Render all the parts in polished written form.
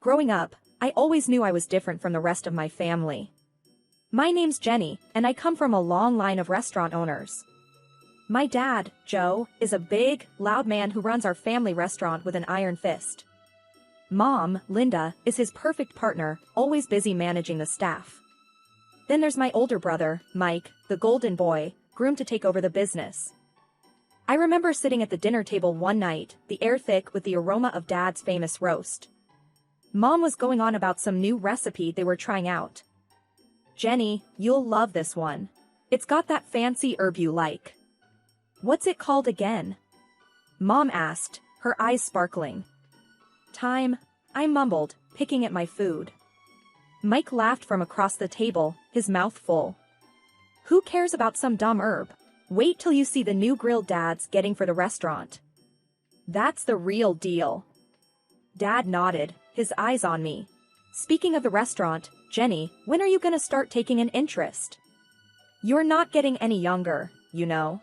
Growing up, I always knew I was different from the rest of my family. My name's Jenny, and I come from a long line of restaurant owners. My dad, Joe, is a big, loud man who runs our family restaurant with an iron fist. Mom, Linda, is his perfect partner, always busy managing the staff. Then there's my older brother, Mike, the golden boy, groomed to take over the business. I remember sitting at the dinner table one night, the air thick with the aroma of Dad's famous roast. Mom was going on about some new recipe they were trying out. "Jenny, you'll love this one. It's got that fancy herb you like." "What's it called again?" Mom asked, her eyes sparkling. "Thyme," I mumbled, picking at my food. Mike laughed from across the table, his mouth full. "Who cares about some dumb herb? Wait till you see the new grill Dad's getting for the restaurant. That's the real deal." Dad nodded, his eyes on me. "Speaking of the restaurant, Jenny, when are you gonna start taking an interest? You're not getting any younger, you know."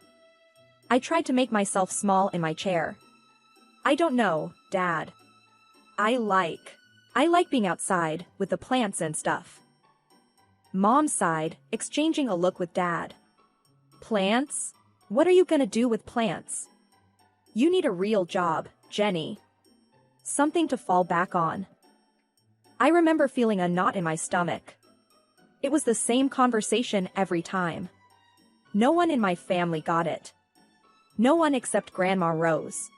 I tried to make myself small in my chair. "I don't know, Dad. I like being outside, with the plants and stuff." Mom sighed, exchanging a look with Dad. "Plants? What are you gonna do with plants? You need a real job, Jenny. Something to fall back on." I remember feeling a knot in my stomach. It was the same conversation every time. No one in my family got it. No one except Grandma Rose.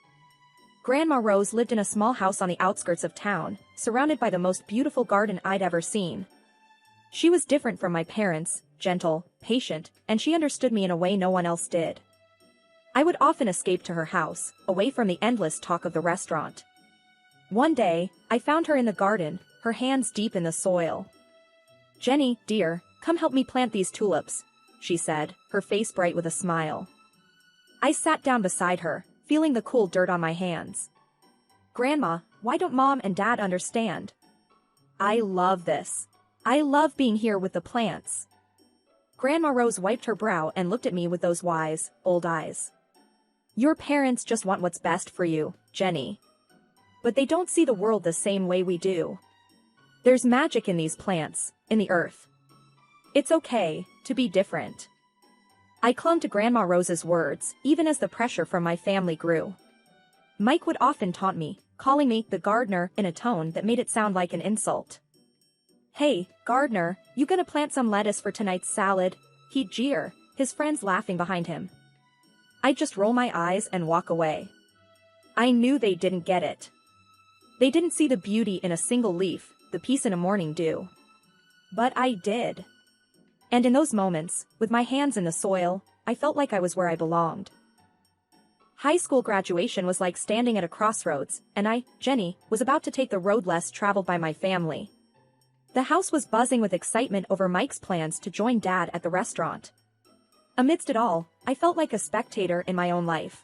Grandma Rose lived in a small house on the outskirts of town, surrounded by the most beautiful garden I'd ever seen. She was different from my parents, gentle, patient, and she understood me in a way no one else did. I would often escape to her house, away from the endless talk of the restaurant. One day, I found her in the garden, her hands deep in the soil. "Jenny, dear, come help me plant these tulips," she said, her face bright with a smile. I sat down beside her, feeling the cool dirt on my hands. "Grandma, why don't Mom and Dad understand? I love this. I love being here with the plants." Grandma Rose wiped her brow and looked at me with those wise, old eyes. "Your parents just want what's best for you, Jenny. But they don't see the world the same way we do. There's magic in these plants, in the earth. It's okay to be different." I clung to Grandma Rose's words, even as the pressure from my family grew. Mike would often taunt me, calling me the gardener in a tone that made it sound like an insult. "Hey, gardener, you gonna plant some lettuce for tonight's salad?" he'd jeer, his friends laughing behind him. I'd just roll my eyes and walk away. I knew they didn't get it. They didn't see the beauty in a single leaf, the peace in a morning dew. But I did. And in those moments, with my hands in the soil, I felt like I was where I belonged. High school graduation was like standing at a crossroads, and I, Jenny, was about to take the road less traveled by my family. The house was buzzing with excitement over Mike's plans to join Dad at the restaurant. Amidst it all, I felt like a spectator in my own life.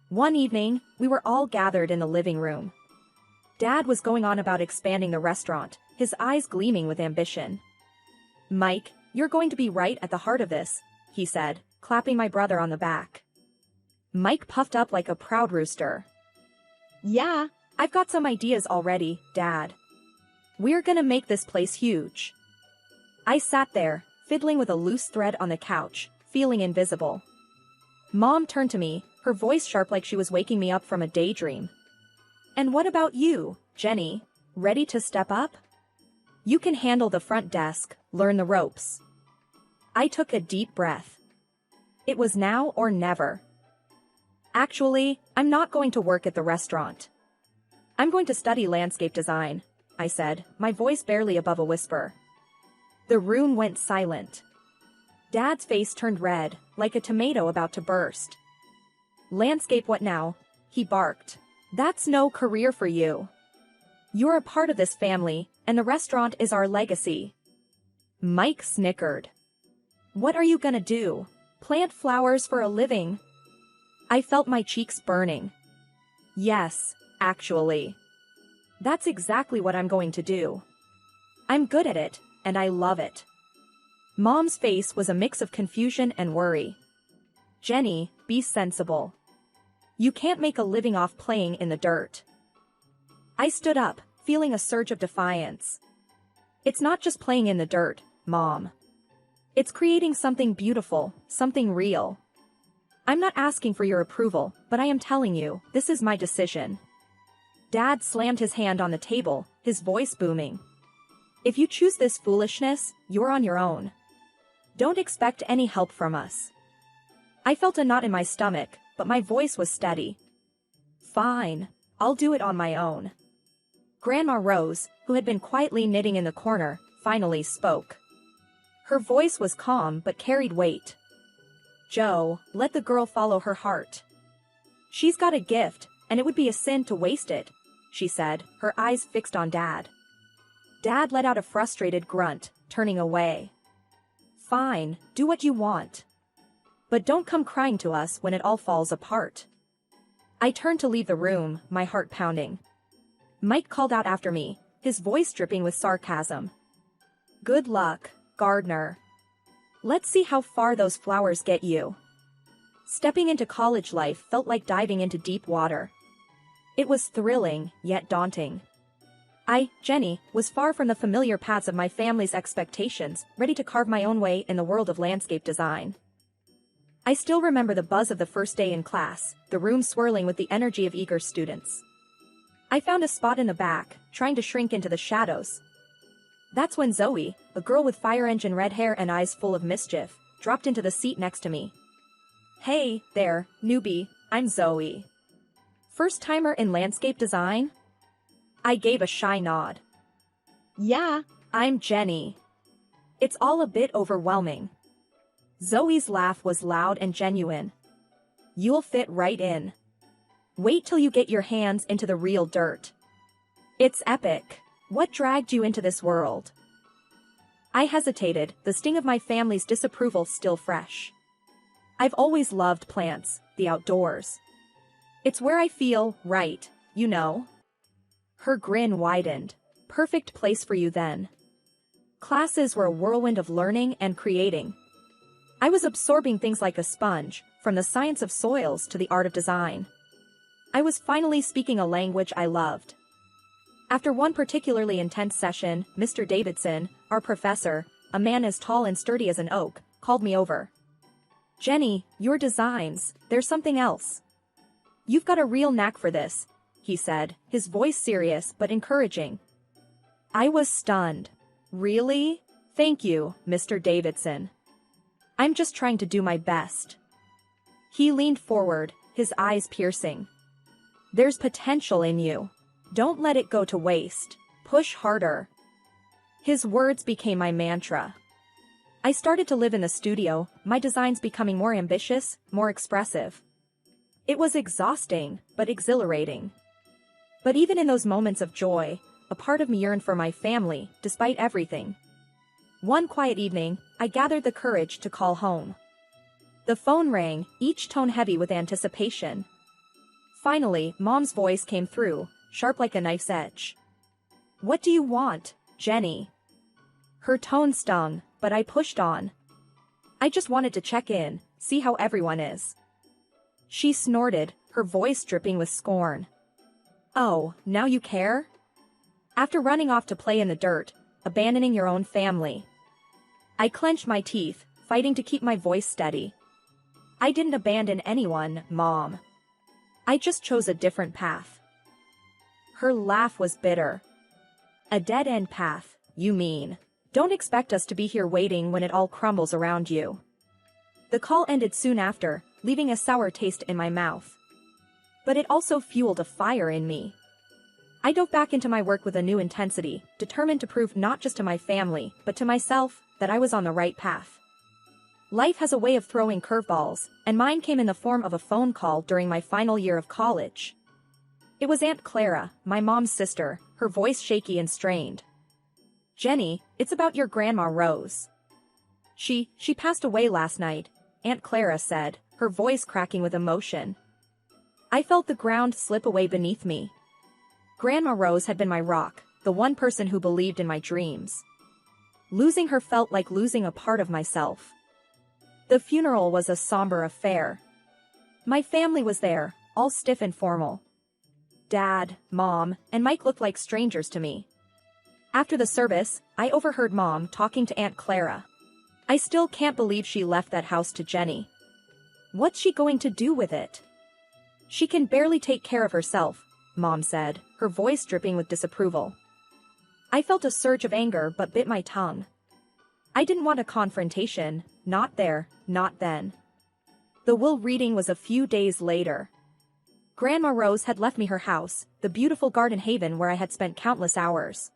One evening, we were all gathered in the living room. Dad was going on about expanding the restaurant, his eyes gleaming with ambition. "Mike, you're going to be right at the heart of this," he said, clapping my brother on the back. Mike puffed up like a proud rooster. "Yeah, I've got some ideas already, Dad. We're gonna make this place huge." I sat there, fiddling with a loose thread on the couch, feeling invisible. Mom turned to me, her voice sharp like she was waking me up from a daydream. "And what about you, Jenny? Ready to step up? You can handle the front desk, learn the ropes." I took a deep breath. It was now or never. "Actually, I'm not going to work at the restaurant. I'm going to study landscape design," I said, my voice barely above a whisper. The room went silent. Dad's face turned red, like a tomato about to burst. "Landscape what now?" he barked. "That's no career for you. You're a part of this family, and the restaurant is our legacy." Mike snickered. "What are you gonna do? Plant flowers for a living?" I felt my cheeks burning. "Yes, actually. That's exactly what I'm going to do. I'm good at it, and I love it." Mom's face was a mix of confusion and worry. "Jenny, be sensible. You can't make a living off playing in the dirt." I stood up, feeling a surge of defiance. It's not just playing in the dirt, Mom. It's creating something beautiful, something real. I'm not asking for your approval, but I am telling you, this is my decision. Dad slammed his hand on the table, his voice booming. If you choose this foolishness, you're on your own. Don't expect any help from us. I felt a knot in my stomach, but my voice was steady. Fine, I'll do it on my own. Grandma Rose, who had been quietly knitting in the corner, finally spoke. Her voice was calm but carried weight. Joe, let the girl follow her heart. She's got a gift, and it would be a sin to waste it, she said, her eyes fixed on Dad. Dad let out a frustrated grunt, turning away. Fine, do what you want. But don't come crying to us when it all falls apart. I turned to leave the room, my heart pounding. Mike called out after me, his voice dripping with sarcasm. Good luck, Gardner. Let's see how far those flowers get you. Stepping into college life felt like diving into deep water. It was thrilling, yet daunting. I, Jenny, was far from the familiar paths of my family's expectations, ready to carve my own way in the world of landscape design. I still remember the buzz of the first day in class, the room swirling with the energy of eager students. I found a spot in the back, trying to shrink into the shadows. That's when Zoe, a girl with fire engine red hair and eyes full of mischief, dropped into the seat next to me. Hey, there, newbie, I'm Zoe. First-timer in landscape design? I gave a shy nod. Yeah, I'm Jenny. It's all a bit overwhelming. Zoe's laugh was loud and genuine. You'll fit right in. Wait till you get your hands into the real dirt. It's epic. What dragged you into this world? I hesitated, the sting of my family's disapproval still fresh. I've always loved plants, the outdoors. It's where I feel right, you know. Her grin widened. Perfect place for you then. Classes were a whirlwind of learning and creating. I was absorbing things like a sponge, from the science of soils to the art of design. I was finally speaking a language I loved. After one particularly intense session, Mr. Davidson, our professor, a man as tall and sturdy as an oak, called me over. Jenny, your designs, there's something else. You've got a real knack for this, he said, his voice serious but encouraging. I was stunned. Really? Thank you, Mr. Davidson. I'm just trying to do my best. He leaned forward, his eyes piercing. There's potential in you. Don't let it go to waste. Push harder. His words became my mantra. I started to live in the studio, my designs becoming more ambitious, more expressive. It was exhausting, but exhilarating. But even in those moments of joy, a part of me yearned for my family, despite everything. One quiet evening, I gathered the courage to call home. The phone rang, each tone heavy with anticipation. Finally, Mom's voice came through, sharp like a knife's edge. What do you want, Jenny? Her tone stung, but I pushed on. I just wanted to check in, see how everyone is. She snorted, her voice dripping with scorn. Oh, now you care? After running off to play in the dirt, abandoning your own family. I clenched my teeth, fighting to keep my voice steady. I didn't abandon anyone, Mom. I just chose a different path. Her laugh was bitter. A dead-end path, you mean? Don't expect us to be here waiting when it all crumbles around you. The call ended soon after, leaving a sour taste in my mouth. But it also fueled a fire in me. I dove back into my work with a new intensity, determined to prove not just to my family, but to myself, that I was on the right path. Life has a way of throwing curveballs, and mine came in the form of a phone call during my final year of college. It was Aunt Clara, my mom's sister, her voice shaky and strained. Jenny, it's about your Grandma Rose. She passed away last night, Aunt Clara said, her voice cracking with emotion. I felt the ground slip away beneath me. Grandma Rose had been my rock, the one person who believed in my dreams. Losing her felt like losing a part of myself. The funeral was a somber affair. My family was there, all stiff and formal. Dad, Mom, and Mike looked like strangers to me. After the service, I overheard Mom talking to Aunt Clara. I still can't believe she left that house to Jenny. What's she going to do with it? She can barely take care of herself, Mom said, her voice dripping with disapproval. I felt a surge of anger but bit my tongue. I didn't want a confrontation, not there, not then. The will reading was a few days later. Grandma Rose had left me her house, the beautiful garden haven where I had spent countless hours.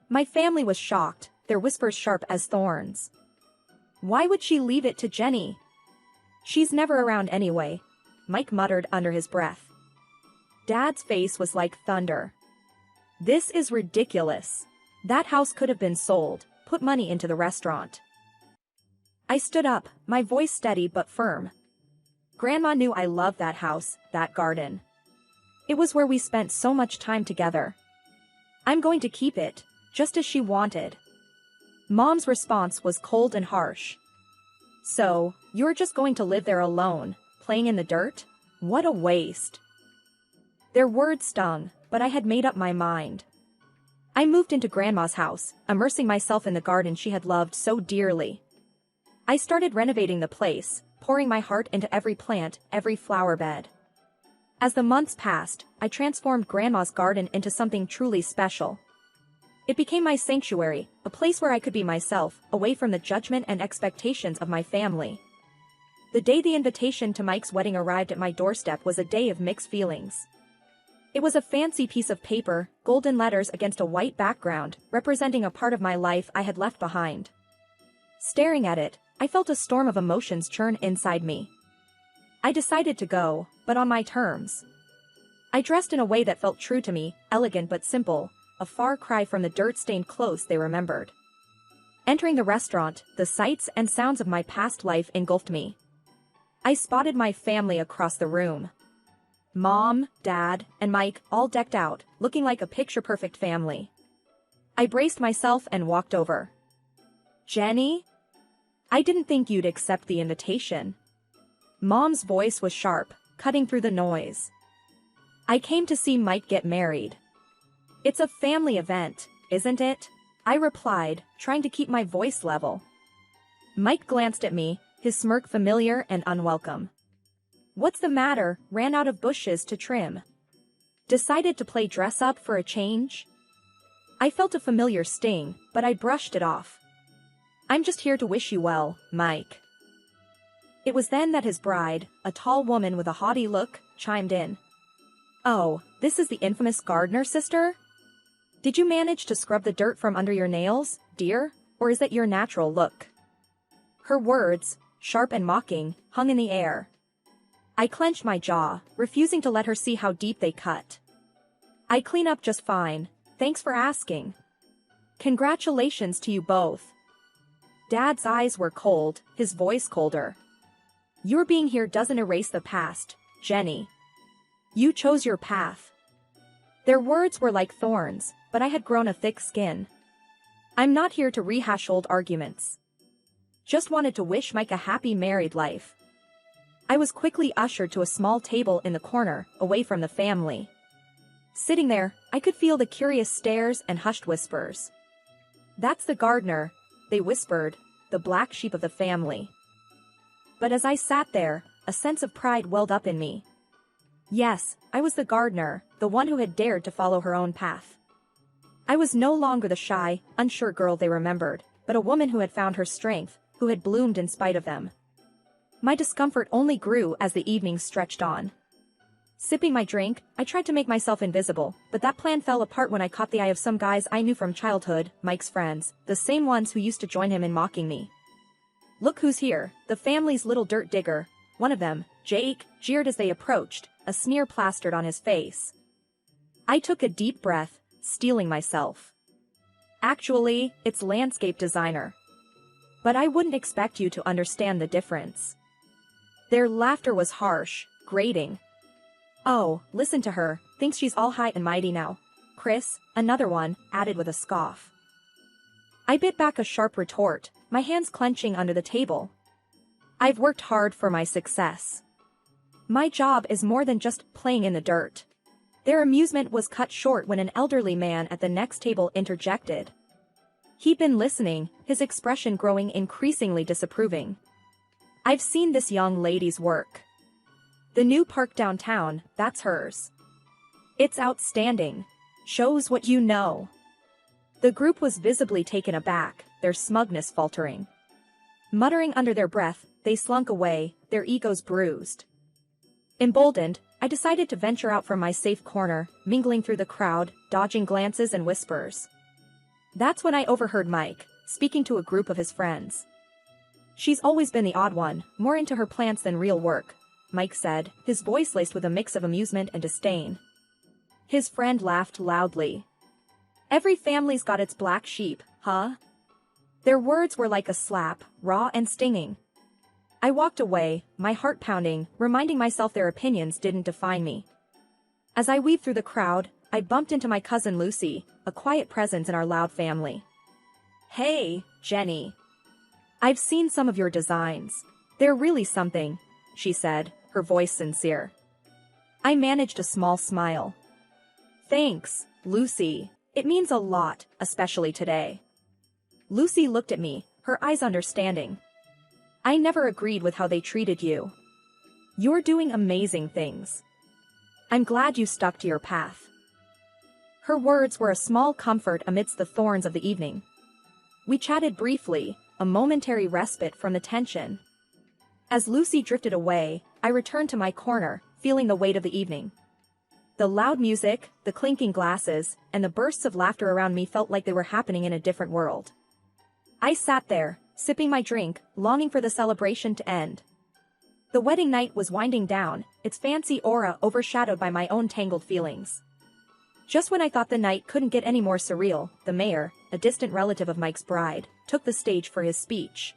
My family was shocked, their whispers sharp as thorns. Why would she leave it to Jenny? She's never around anyway, Mike muttered under his breath. Dad's face was like thunder. This is ridiculous. That house could have been sold, put money into the restaurant. I stood up, my voice steady but firm. Grandma knew I loved that house, that garden. It was where we spent so much time together. I'm going to keep it, just as she wanted. Mom's response was cold and harsh. So, you're just going to live there alone, playing in the dirt? What a waste. Their words stung, but I had made up my mind. I moved into Grandma's house, immersing myself in the garden she had loved so dearly. I started renovating the place, pouring my heart into every plant, every flower bed. As the months passed, I transformed Grandma's garden into something truly special. It became my sanctuary, a place where I could be myself, away from the judgment and expectations of my family. The day the invitation to Mike's wedding arrived at my doorstep was a day of mixed feelings. It was a fancy piece of paper, golden letters against a white background, representing a part of my life I had left behind. Staring at it, I felt a storm of emotions churn inside me. I decided to go, but on my terms. I dressed in a way that felt true to me, elegant but simple, a far cry from the dirt-stained clothes they remembered. Entering the restaurant, the sights and sounds of my past life engulfed me. I spotted my family across the room. Mom, Dad, and Mike, all decked out, looking like a picture-perfect family. I braced myself and walked over. Jenny? I didn't think you'd accept the invitation. Mom's voice was sharp, cutting through the noise. I came to see Mike get married. It's a family event, isn't it? I replied, trying to keep my voice level. Mike glanced at me, his smirk familiar and unwelcome. What's the matter? Ran out of bushes to trim. Decided to play dress-up for a change? I felt a familiar sting, but I brushed it off. I'm just here to wish you well, Mike. It was then that his bride, a tall woman with a haughty look, chimed in. Oh, this is the infamous gardener sister? Did you manage to scrub the dirt from under your nails, dear, or is that your natural look? Her words, sharp and mocking, hung in the air. I clenched my jaw, refusing to let her see how deep they cut. I clean up just fine, thanks for asking. Congratulations to you both. Dad's eyes were cold, his voice colder. Your being here doesn't erase the past, Jenny. You chose your path. Their words were like thorns, but I had grown a thick skin. I'm not here to rehash old arguments. Just wanted to wish Mike a happy married life. I was quickly ushered to a small table in the corner, away from the family. Sitting there, I could feel the curious stares and hushed whispers. That's the gardener, they whispered, the black sheep of the family. But as I sat there, a sense of pride welled up in me. Yes, I was the gardener, the one who had dared to follow her own path. I was no longer the shy, unsure girl they remembered, but a woman who had found her strength, who had bloomed in spite of them. My discomfort only grew as the evening stretched on. Sipping my drink, I tried to make myself invisible, but that plan fell apart when I caught the eye of some guys I knew from childhood, Mike's friends, the same ones who used to join him in mocking me. Look who's here, the family's little dirt digger. One of them, Jake, jeered as they approached, a sneer plastered on his face. I took a deep breath, steeling myself. Actually, it's landscape designer. But I wouldn't expect you to understand the difference. Their laughter was harsh, grating. Oh, listen to her, thinks she's all high and mighty now. Chris, another one, added with a scoff. I bit back a sharp retort, my hands clenching under the table. I've worked hard for my success. My job is more than just playing in the dirt. Their amusement was cut short when an elderly man at the next table interjected. He'd been listening, his expression growing increasingly disapproving. "I've seen this young lady's work. The new park downtown, that's hers. It's outstanding. Shows what you know." The group was visibly taken aback, their smugness faltering. Muttering under their breath, they slunk away, their egos bruised. Emboldened, I decided to venture out from my safe corner, mingling through the crowd, dodging glances and whispers. That's when I overheard Mike, speaking to a group of his friends. "She's always been the odd one, more into her plants than real work," Mike said, his voice laced with a mix of amusement and disdain. His friend laughed loudly. "Every family's got its black sheep, huh?" Their words were like a slap, raw and stinging. I walked away, my heart pounding, reminding myself their opinions didn't define me. As I weaved through the crowd, I bumped into my cousin Lucy, a quiet presence in our loud family. "Hey, Jenny. I've seen some of your designs. They're really something," she said, her voice sincere. I managed a small smile. "Thanks, Lucy. It means a lot, especially today." Lucy looked at me, her eyes understanding. "I never agreed with how they treated you. You're doing amazing things. I'm glad you stuck to your path." Her words were a small comfort amidst the thorns of the evening. We chatted briefly, a momentary respite from the tension. As Lucy drifted away, I returned to my corner, feeling the weight of the evening. The loud music, the clinking glasses, and the bursts of laughter around me felt like they were happening in a different world. I sat there, sipping my drink, longing for the celebration to end. The wedding night was winding down, its fancy aura overshadowed by my own tangled feelings. Just when I thought the night couldn't get any more surreal, the mayor, a distant relative of Mike's bride, took the stage for his speech.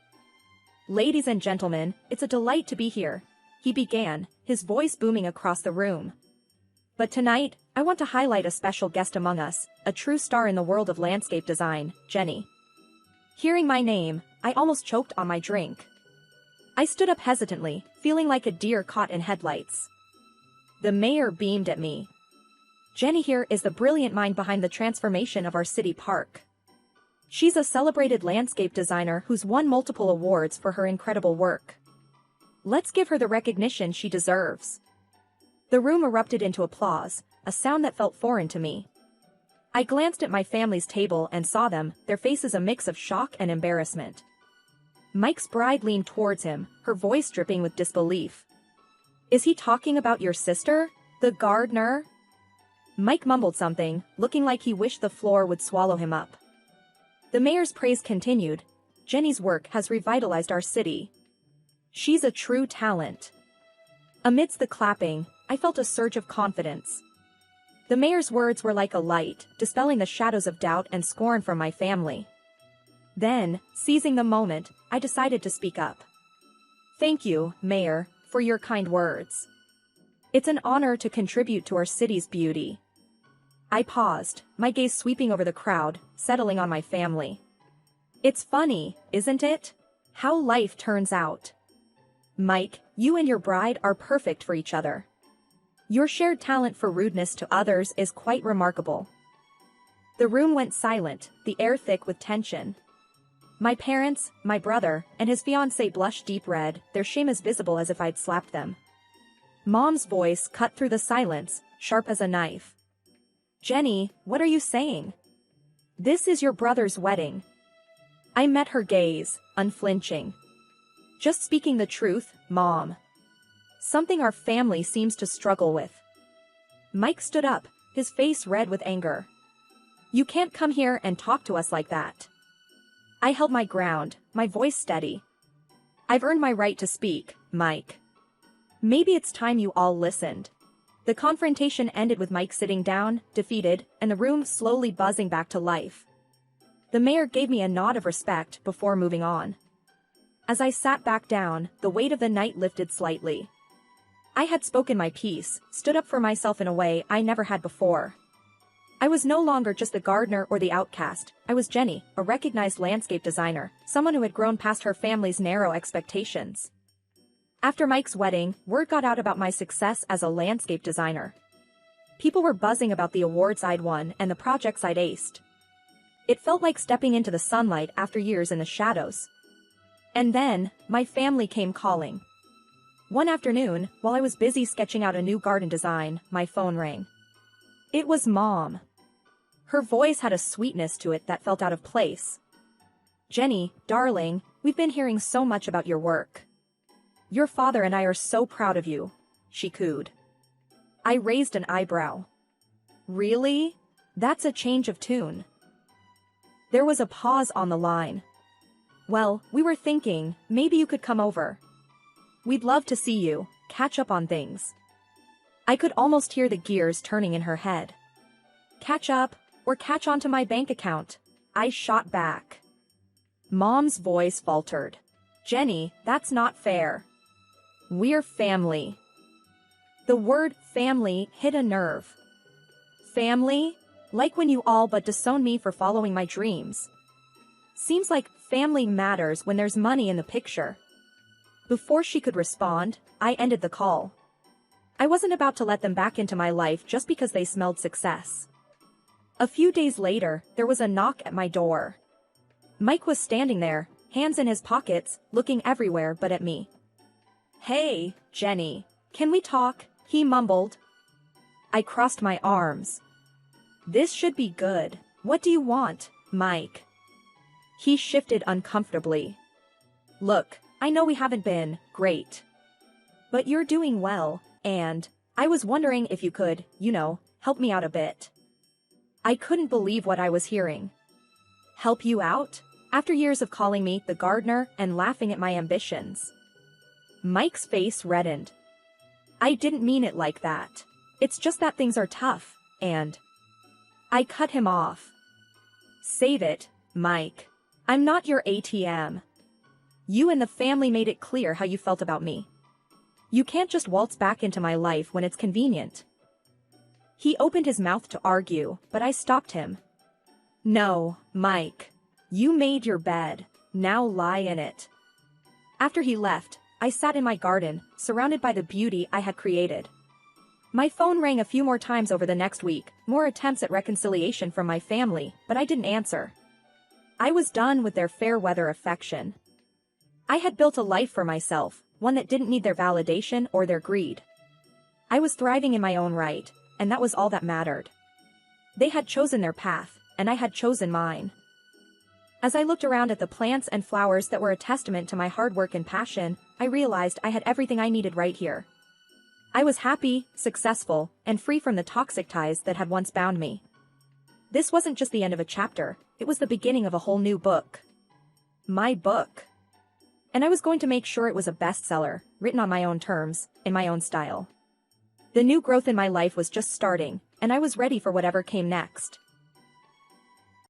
"Ladies and gentlemen, it's a delight to be here," he began, his voice booming across the room. "But tonight, I want to highlight a special guest among us, a true star in the world of landscape design, Jenny." Hearing my name, I almost choked on my drink. I stood up hesitantly, feeling like a deer caught in headlights. The mayor beamed at me. "Jenny here is the brilliant mind behind the transformation of our city park. She's a celebrated landscape designer who's won multiple awards for her incredible work. Let's give her the recognition she deserves." The room erupted into applause, a sound that felt foreign to me. I glanced at my family's table and saw them, their faces a mix of shock and embarrassment. Mike's bride leaned towards him, her voice dripping with disbelief. "Is he talking about your sister, the gardener?" Mike mumbled something, looking like he wished the floor would swallow him up. The mayor's praise continued. "Jenny's work has revitalized our city. She's a true talent." Amidst the clapping, I felt a surge of confidence. The mayor's words were like a light, dispelling the shadows of doubt and scorn from my family. Then, seizing the moment, I decided to speak up. "Thank you, Mayor, for your kind words. It's an honor to contribute to our city's beauty." I paused, my gaze sweeping over the crowd, settling on my family. "It's funny, isn't it? How life turns out. Mike, you and your bride are perfect for each other. Your shared talent for rudeness to others is quite remarkable." The room went silent, the air thick with tension. My parents, my brother, and his fiancée blushed deep red, their shame as visible as if I'd slapped them. Mom's voice cut through the silence, sharp as a knife. "Jenny, what are you saying? This is your brother's wedding." I met her gaze, unflinching. "Just speaking the truth, Mom. Something our family seems to struggle with." Mike stood up, his face red with anger. "You can't come here and talk to us like that." I held my ground, my voice steady. "I've earned my right to speak, Mike. Maybe it's time you all listened." The confrontation ended with Mike sitting down, defeated, and the room slowly buzzing back to life. The mayor gave me a nod of respect before moving on. As I sat back down, the weight of the night lifted slightly. I had spoken my piece, stood up for myself in a way I never had before. I was no longer just the gardener or the outcast, I was Jenny, a recognized landscape designer, someone who had grown past her family's narrow expectations. After Mike's wedding, word got out about my success as a landscape designer. People were buzzing about the awards I'd won and the projects I'd aced. It felt like stepping into the sunlight after years in the shadows. And then, my family came calling. One afternoon, while I was busy sketching out a new garden design, my phone rang. It was Mom. Her voice had a sweetness to it that felt out of place. "Jenny, darling, we've been hearing so much about your work. Your father and I are so proud of you," she cooed. I raised an eyebrow. "Really? That's a change of tune." There was a pause on the line. "Well, we were thinking, maybe you could come over. We'd love to see you, catch up on things." I could almost hear the gears turning in her head. "Catch up, or catch onto my bank account," I shot back. Mom's voice faltered. "Jenny, that's not fair. We're family." The word family hit a nerve. Family? Like when you all but disown me for following my dreams. Seems like family matters when there's money in the picture. Before she could respond, I ended the call. I wasn't about to let them back into my life just because they smelled success. A few days later, there was a knock at my door. Mike was standing there, hands in his pockets, looking everywhere but at me. "Hey, Jenny, can we talk?" he mumbled. I crossed my arms. "This should be good. What do you want, Mike?" He shifted uncomfortably. "Look, I know we haven't been great. But you're doing well, and I was wondering if you could, help me out a bit." I couldn't believe what I was hearing. Help you out? After years of calling me the gardener and laughing at my ambitions. Mike's face reddened. "I didn't mean it like that. It's just that things are tough, and..." I cut him off. "Save it, Mike. I'm not your ATM. You and the family made it clear how you felt about me. You can't just waltz back into my life when it's convenient." He opened his mouth to argue, but I stopped him. "No, Mike. You made your bed. Now lie in it." After he left, I sat in my garden, surrounded by the beauty I had created. My phone rang a few more times over the next week, more attempts at reconciliation from my family, but I didn't answer. I was done with their fair-weather affection. I had built a life for myself, one that didn't need their validation or their greed. I was thriving in my own right, and that was all that mattered. They had chosen their path, and I had chosen mine. As I looked around at the plants and flowers that were a testament to my hard work and passion, I realized I had everything I needed right here. I was happy, successful, and free from the toxic ties that had once bound me. This wasn't just the end of a chapter, it was the beginning of a whole new book. My book. And I was going to make sure it was a bestseller, written on my own terms, in my own style. The new growth in my life was just starting, and I was ready for whatever came next.